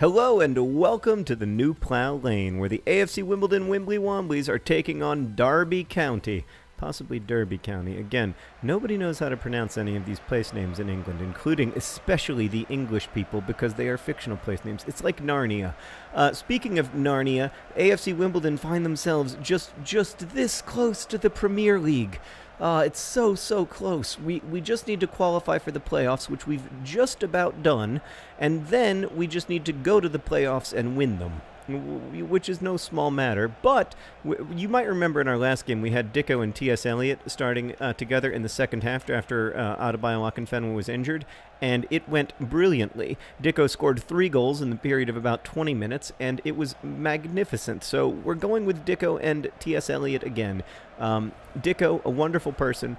Hello and welcome to the New Plough Lane, where the AFC Wimbledon Wimbly Womblys are taking on Derby County. Possibly Derby County. Again, nobody knows how to pronounce any of these place names in England, including especially the English people, because they are fictional place names. It's like Narnia. Speaking of Narnia, AFC Wimbledon find themselves just this close to the Premier League. It's so close. We just need to qualify for the playoffs, which we've just about done, and then we just need to go to the playoffs and win them, which is no small matter. But you might remember in our last game we had Dicko and T.S. Eliot starting together in the second half after Adebayo Akinfenwa was injured, and it went brilliantly. Dicko scored 3 goals in the period of about 20 minutes, and it was magnificent. So we're going with Dicko and T.S. Eliot again. Dicko, a wonderful person,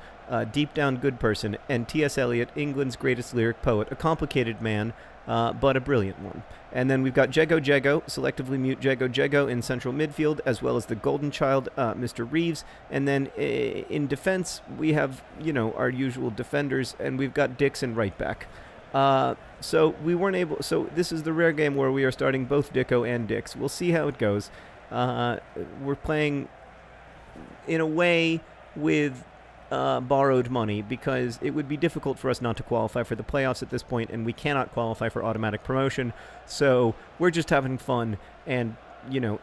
deep down good person, and T.S. Eliot, England's greatest lyric poet, a complicated man, but a brilliant one. And then we've got Jego, selectively mute Jego in central midfield, as well as the golden child, Mr. Reeves. And then in defense, we have, our usual defenders, and we've got Dixon right back. So we weren't able. So this is the rare game where we are starting both Dicko and Dix. We'll see how it goes. We're playing in a way with borrowed money, because it would be difficult for us not to qualify for the playoffs at this point, and we cannot qualify for automatic promotion. So we're just having fun and,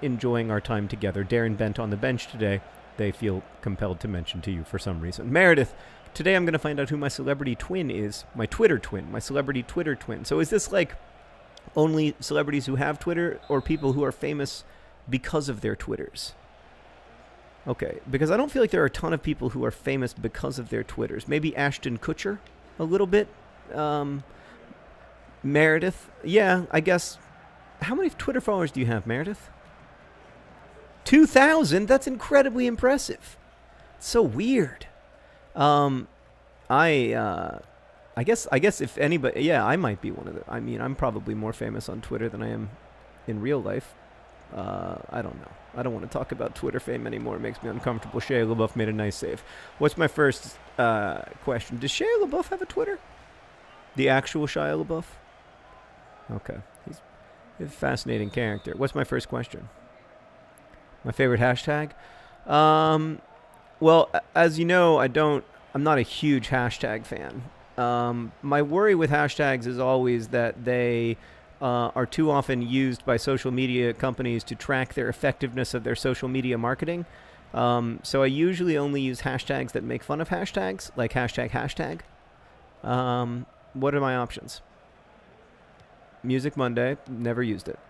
enjoying our time together. Darren Bent on the bench today, they feel compelled to mention to you for some reason. Meredith, today I'm going to find out who my celebrity twin is, my Twitter twin, my celebrity Twitter twin. So is this like only celebrities who have Twitter, or people who are famous because of their Twitters? Okay, because I don't feel like there are a ton of people who are famous because of their Twitters. Maybe Ashton Kutcher, a little bit. Meredith, yeah, I guess. How many Twitter followers do you have, Meredith? 2,000? That's incredibly impressive. It's so weird. I guess if anybody, yeah, I might be one of them. I mean, I'm probably more famous on Twitter than I am in real life. I don't know. I don't want to talk about Twitter fame anymore. It makes me uncomfortable. Shia LaBeouf made a nice save. What's my first question? Does Shia LaBeouf have a Twitter? The actual Shia LaBeouf? Okay. He's a fascinating character. What's my first question? My favorite hashtag? Well, as you know, I'm not a huge hashtag fan. My worry with hashtags is always that they are too often used by social media companies to track their effectiveness of their social media marketing. So I usually only use hashtags that make fun of hashtags, like hashtag. What are my options? Music Monday, never used it.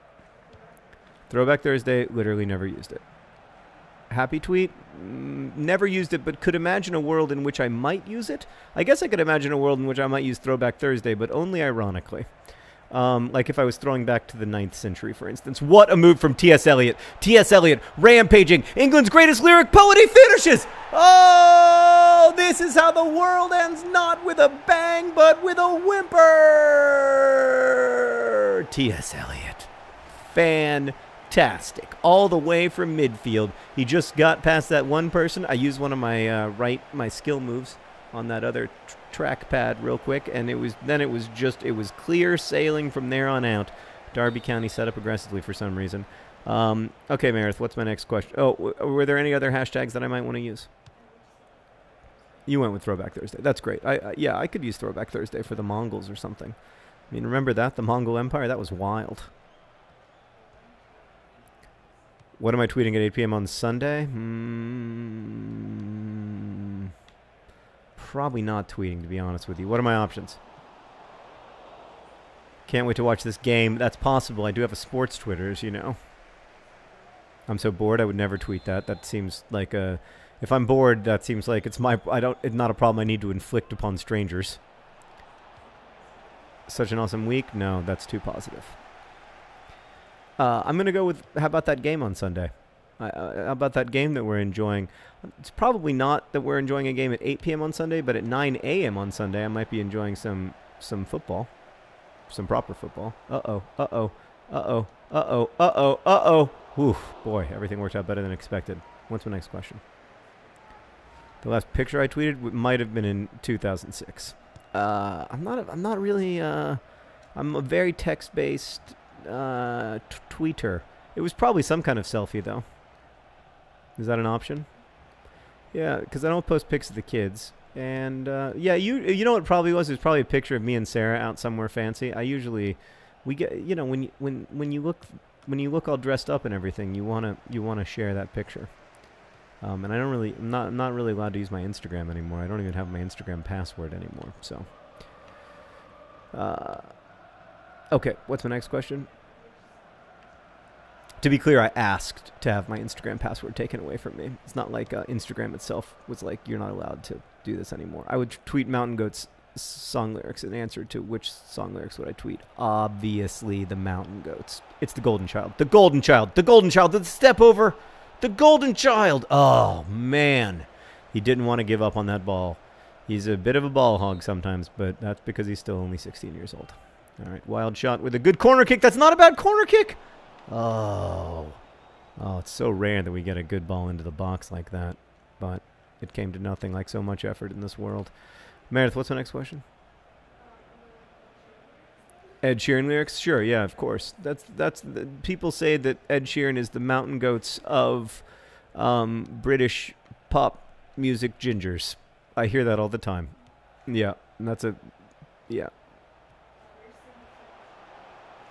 Throwback Thursday, literally never used it. Happy Tweet, never used it, but could imagine a world in which I might use it. I guess I could imagine a world in which I might use Throwback Thursday, but only ironically. Like if I was throwing back to the 9th century, for instance. What a move from T.S. Eliot. T.S. Eliot, rampaging. England's greatest lyric poet. He finishes. Oh, this is how the world ends, not with a bang, but with a whimper. T.S. Eliot. Fantastic. All the way from midfield. He just got past that one person. I used one of my my skill moves on that other trackpad real quick, and it was clear sailing from there on out. Derby County set up aggressively for some reason. Okay, Meredith, what's my next question? Oh, were there any other hashtags that I might want to use? You went with Throwback Thursday. That's great. Yeah, I could use Throwback Thursday for the Mongols or something. I mean, remember that? The Mongol Empire? That was wild. What am I tweeting at 8 p.m. on Sunday? Probably not tweeting, to be honest with you. What are my options? Can't wait to watch this game. That's possible. I do have a sports Twitter, as you know. I'm so bored, I would never tweet that. That seems like a... If I'm bored, that seems like it's my... It's not a problem I need to inflict upon strangers. Such an awesome week? No, that's too positive. I'm going to go with... How about that game on Sunday? How about that game that we're enjoying? It's probably not that we're enjoying a game at 8 p.m. on Sunday, but at 9 a.m. on Sunday, I might be enjoying some football. Some proper football. Uh-oh. Oof, boy, everything worked out better than expected. What's my next question? The last picture I tweeted might have been in 2006. I'm not really... I'm a very text-based Tweeter. It was probably some kind of selfie, though. Is that an option? Yeah, because I don't post pics of the kids. And, yeah, you know what it probably was? It was probably a picture of me and Sarah out somewhere fancy. We get, you know, when you look all dressed up and everything, you wanna share that picture. And I'm not really allowed to use my Instagram anymore. I don't even have my Instagram password anymore. So, okay, what's my next question? To be clear, I asked to have my Instagram password taken away from me. It's not like Instagram itself was like, you're not allowed to do this anymore. I would tweet Mountain Goat's song lyrics in answer to which song lyrics would I tweet. Obviously, the Mountain Goats. It's the Golden Child. The Golden Child. The Golden Child. The step over. The Golden Child. Oh, man. He didn't want to give up on that ball. He's a bit of a ball hog sometimes, but that's because he's still only 16 years old. All right, wild shot with a good corner kick. That's not a bad corner kick. Oh, it's so rare that we get a good ball into the box like that. But it came to nothing, like so much effort in this world. Meredith, what's my next question? Ed Sheeran lyrics? Sure, yeah, of course. People say that Ed Sheeran is the Mountain Goats of British pop music gingers. I hear that all the time. Yeah, and yeah.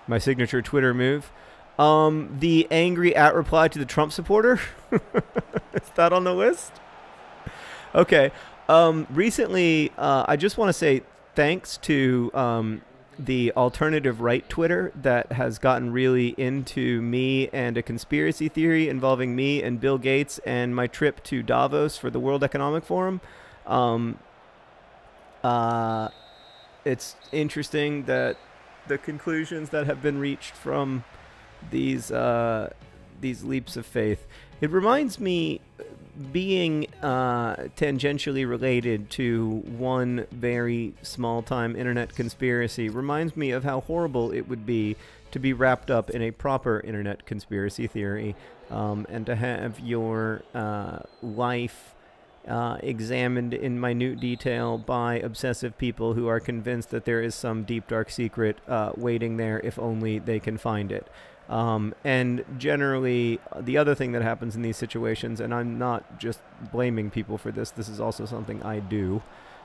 My signature Twitter move. The angry @reply to the Trump supporter. Is that on the list? Okay. Recently, I just want to say thanks to the alternative right Twitter that has gotten really into me and a conspiracy theory involving me and Bill Gates and my trip to Davos for the World Economic Forum. It's interesting that the conclusions that have been reached from these leaps of faith. It reminds me, being tangentially related to one very small-time internet conspiracy, reminds me of how horrible it would be to be wrapped up in a proper internet conspiracy theory, and to have your life examined in minute detail by obsessive people who are convinced that there is some deep, dark secret waiting there if only they can find it. And generally, the other thing that happens in these situations, and I'm not just blaming people for this, this is also something I do.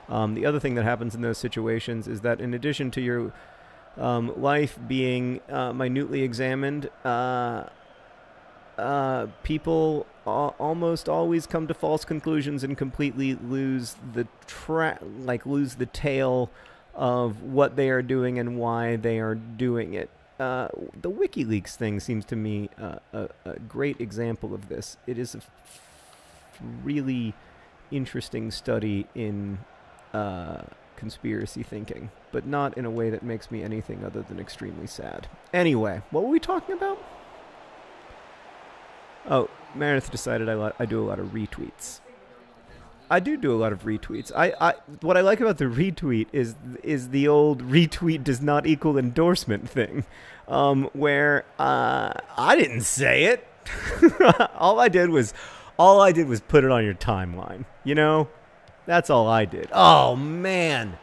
The other thing that happens in those situations is that in addition to your life being minutely examined, people almost always come to false conclusions and completely lose the tail of what they are doing and why they are doing it. The WikiLeaks thing seems to me a great example of this. It is a really interesting study in conspiracy thinking, but not in a way that makes me anything other than extremely sad. Anyway, what were we talking about? Oh, Meredith decided I do a lot of retweets. I do a lot of retweets. What I like about the retweet is the old retweet does not equal endorsement thing, where I didn't say it. all I did was put it on your timeline. You know, that's all I did. Oh man,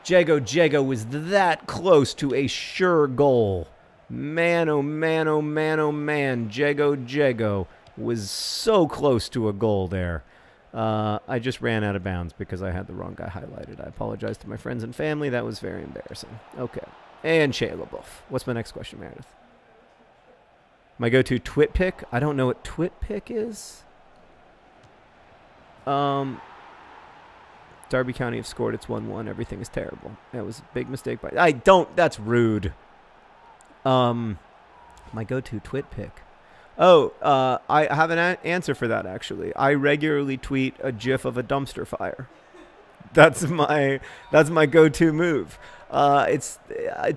Jego was that close to a sure goal. Man, oh man, oh man, oh man, Jego was so close to a goal there. I just ran out of bounds because I had the wrong guy highlighted. I apologize to my friends and family. That was very embarrassing. Okay. And Shia LaBeouf. What's my next question, Meredith? My go-to twit pick? I don't know what twit pick is. Derby County have scored. It's 1-1. Everything is terrible. That was a big mistake. That's rude. My go-to twit pick. Oh, I have an answer for that, actually. I regularly tweet a GIF of a dumpster fire. That's my go-to move. It's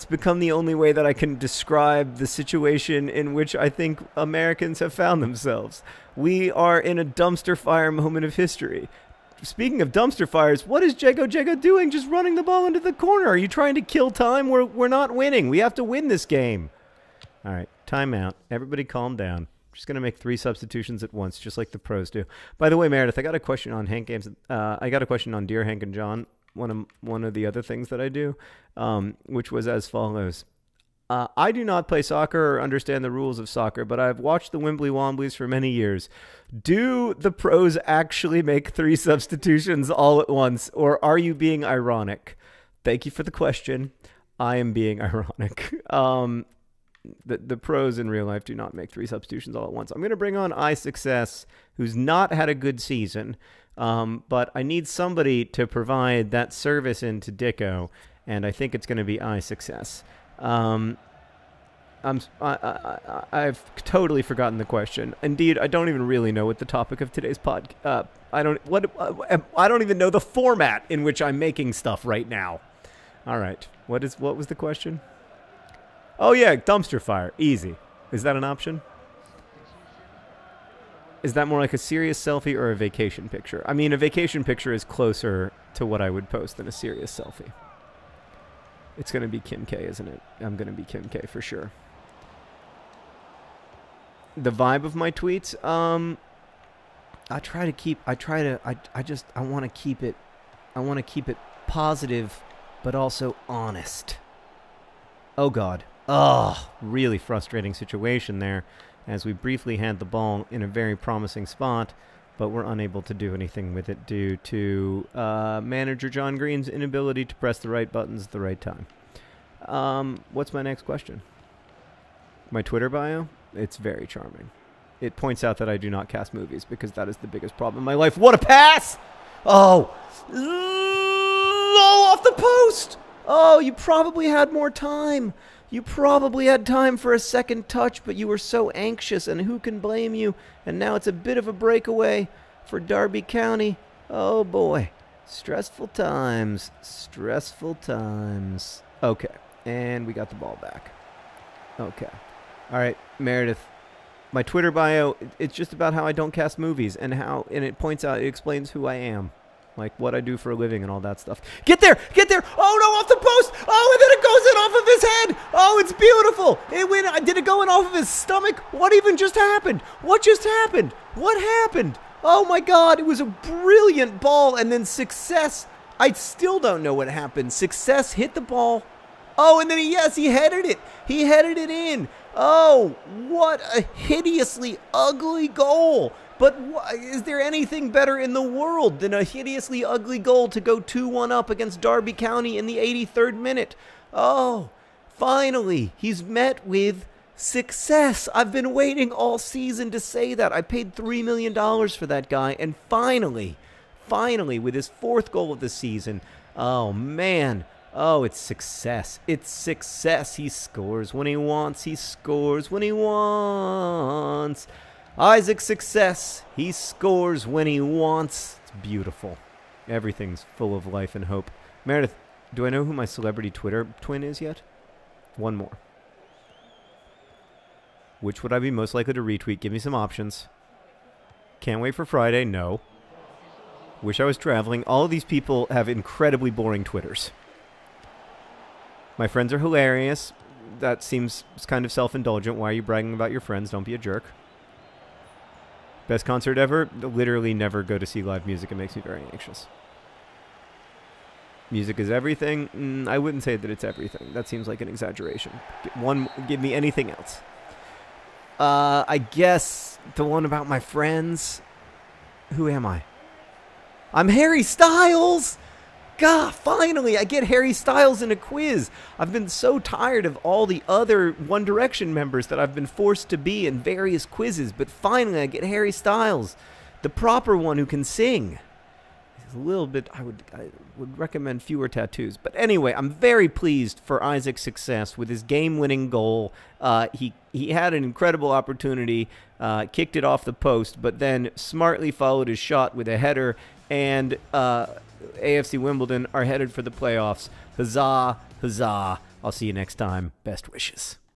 become the only way that I can describe the situation in which I think Americans have found themselves. We are in a dumpster fire moment of history. Speaking of dumpster fires, what is Jego doing just running the ball into the corner? Are you trying to kill time? We're not winning. We have to win this game. All right, timeout. Everybody calm down. I'm just going to make 3 substitutions at once, just like the pros do. By the way, Meredith, I got a question on hankgames. I got a question on Dear Hank and John, one of the other things that I do, which was as follows. I do not play soccer or understand the rules of soccer, but I've watched the Wimbly Womblys for many years. Do the pros actually make 3 substitutions all at once, or are you being ironic? Thank you for the question. I am being ironic. The pros in real life do not make 3 substitutions all at once. I'm going to bring on iSuccess, who's not had a good season, but I need somebody to provide that service into Dicko, and I think it's going to be iSuccess. I've totally forgotten the question. Indeed, I don't even really know what the topic of today's I don't even know the format in which I'm making stuff right now. All right, what was the question? Oh yeah, dumpster fire, easy. Is that an option? Is that more like a serious selfie or a vacation picture? I mean, a vacation picture is closer to what I would post than a serious selfie. It's going to be Kim K, isn't it? I'm going to be Kim K for sure. The vibe of my tweets, I want to keep it positive, but also honest. Oh God. Oh, really frustrating situation there as we briefly had the ball in a very promising spot, but we're unable to do anything with it due to manager John Green's inability to press the right buttons at the right time. What's my next question? My Twitter bio? It's very charming. It points out that I do not cast movies because that is the biggest problem in my life. What a pass! Oh! Oh, off the post! Oh, you probably had more time. You probably had time for a second touch, but you were so anxious, and who can blame you? And now it's a bit of a breakaway for Derby County. Oh, boy. Stressful times. Stressful times. Okay. And we got the ball back. Okay. All right, Meredith. My Twitter bio, it's just about how I don't cast movies and it points out, it explains who I am. Like what I do for a living and all that stuff. Get there! Get there! Oh no, off the post! Oh, and then it goes in off of his head! Oh, it's beautiful! It went, did it go in off of his stomach? What even just happened? What just happened? What happened? Oh my God, it was a brilliant ball and then Success. I still don't know what happened. Success hit the ball. Oh, and then he headed it. He headed it in. Oh, what a hideously ugly goal. But is there anything better in the world than a hideously ugly goal to go 2-1 up against Derby County in the 83rd minute? Oh, finally, he's met with success. I've been waiting all season to say that. I paid $3 million for that guy, and finally, with his 4th goal of the season, oh, man. Oh, it's success. It's success. He scores when he wants. He scores when he wants. Isaac Success. He scores when he wants. It's beautiful. Everything's full of life and hope. Meredith, do I know who my celebrity Twitter twin is yet? One more. Which would I be most likely to retweet? Give me some options. Can't wait for Friday. No. Wish I was traveling. All of these people have incredibly boring Twitters. My friends are hilarious. That seems kind of self-indulgent. Why are you bragging about your friends? Don't be a jerk. Best concert ever? Literally never go to see live music. It makes me very anxious. Music is everything? I wouldn't say that it's everything. That seems like an exaggeration. Give me anything else. I guess the one about my friends. Who am I? I'm Harry Styles! God, finally, I get Harry Styles in a quiz. I've been so tired of all the other One Direction members that I've been forced to be in various quizzes, but finally I get Harry Styles, the proper one who can sing. It's a little bit, I would recommend fewer tattoos. But anyway, I'm very pleased for Isaac's success with his game-winning goal. He had an incredible opportunity, kicked it off the post, but then smartly followed his shot with a header, and AFC Wimbledon are headed for the playoffs. Huzzah, huzzah. I'll see you next time. Best wishes.